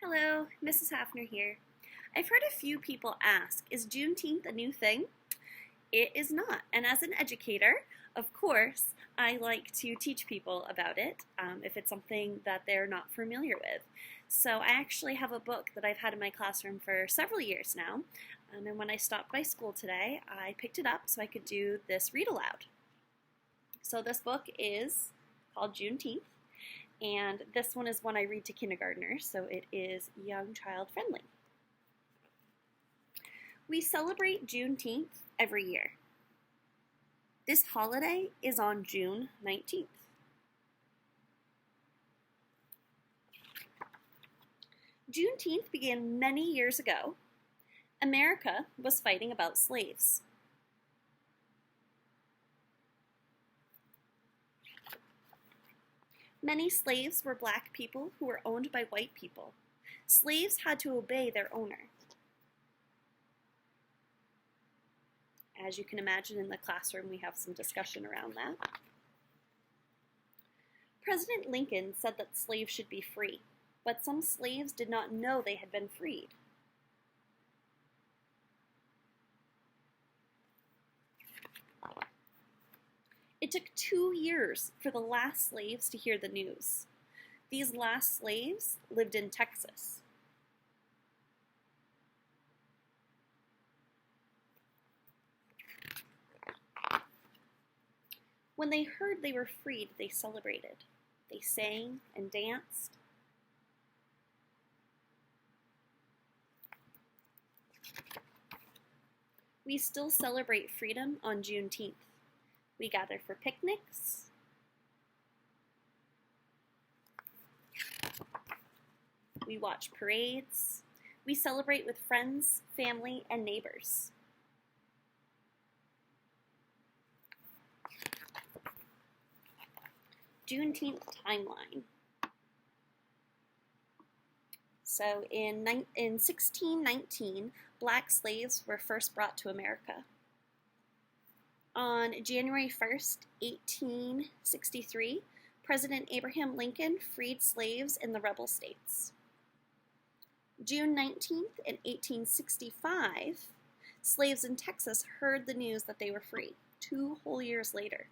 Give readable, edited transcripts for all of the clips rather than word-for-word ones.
Hello, Mrs. Hafner here. I've heard a few people ask, is Juneteenth a new thing? It is not, and as an educator, of course, I like to teach people about it if it's something that they're not familiar with. So I actually have a book that I've had in my classroom for several years now, and when I stopped by school today, I picked it up so I could do this read aloud. So this book is called Juneteenth. And this one is one I read to kindergartners, so it is young child friendly. We celebrate Juneteenth every year. This holiday is on June 19th. Juneteenth began many years ago. America was fighting about slaves. Many slaves were black people who were owned by white people. Slaves had to obey their owner. As you can imagine, in the classroom we have some discussion around that. President Lincoln said that slaves should be free, but some slaves did not know they had been freed. It took 2 years for the last slaves to hear the news. These last slaves lived in Texas. When they heard they were freed, they celebrated. They sang and danced. We still celebrate freedom on Juneteenth. We gather for picnics. We watch parades. We celebrate with friends, family, and neighbors. Juneteenth timeline. So in 1619, black slaves were first brought to America. On January 1st, 1863, President Abraham Lincoln freed slaves in the rebel states. June 19th, in 1865, slaves in Texas heard the news that they were free, 2 whole years later.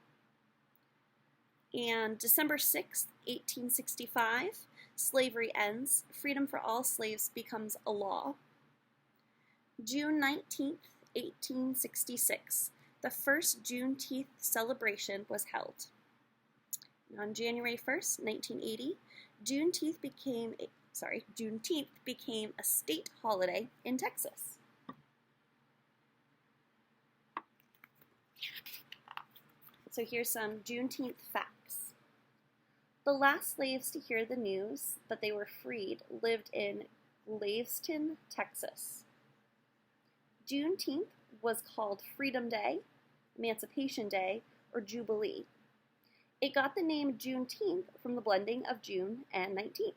And December 6th, 1865, slavery ends. Freedom for all slaves becomes a law. June 19th, 1866. The first Juneteenth celebration was held. On January 1st, 1980, Juneteenth became a state holiday in Texas. So here's some Juneteenth facts. The last slaves to hear the news that they were freed lived in Galveston, Texas. Juneteenth was called Freedom Day, Emancipation Day, or Jubilee. It got the name Juneteenth from the blending of June and 19th.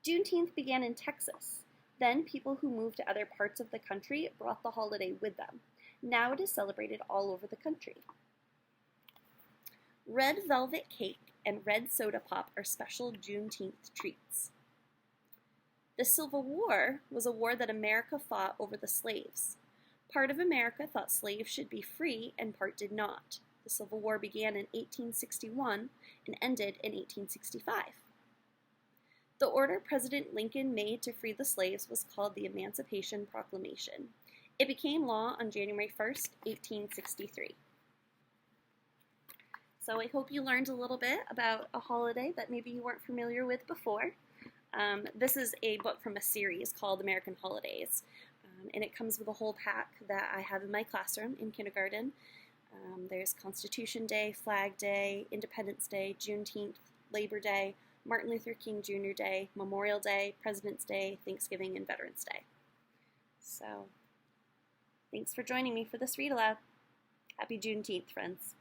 Juneteenth began in Texas. Then people who moved to other parts of the country brought the holiday with them. Now it is celebrated all over the country. Red velvet cake and red soda pop are special Juneteenth treats. The Civil War was a war that America fought over the slaves. Part of America thought slaves should be free and part did not. The Civil War began in 1861 and ended in 1865. The order President Lincoln made to free the slaves was called the Emancipation Proclamation. It became law on January 1st, 1863. So I hope you learned a little bit about a holiday that maybe you weren't familiar with before. This is a book from a series called American Holidays, and it comes with a whole pack that I have in my classroom in kindergarten. There's Constitution Day, Flag Day, Independence Day, Juneteenth, Labor Day, Martin Luther King Jr. Day, Memorial Day, President's Day, Thanksgiving, and Veterans Day. So, thanks for joining me for this read aloud. Happy Juneteenth, friends.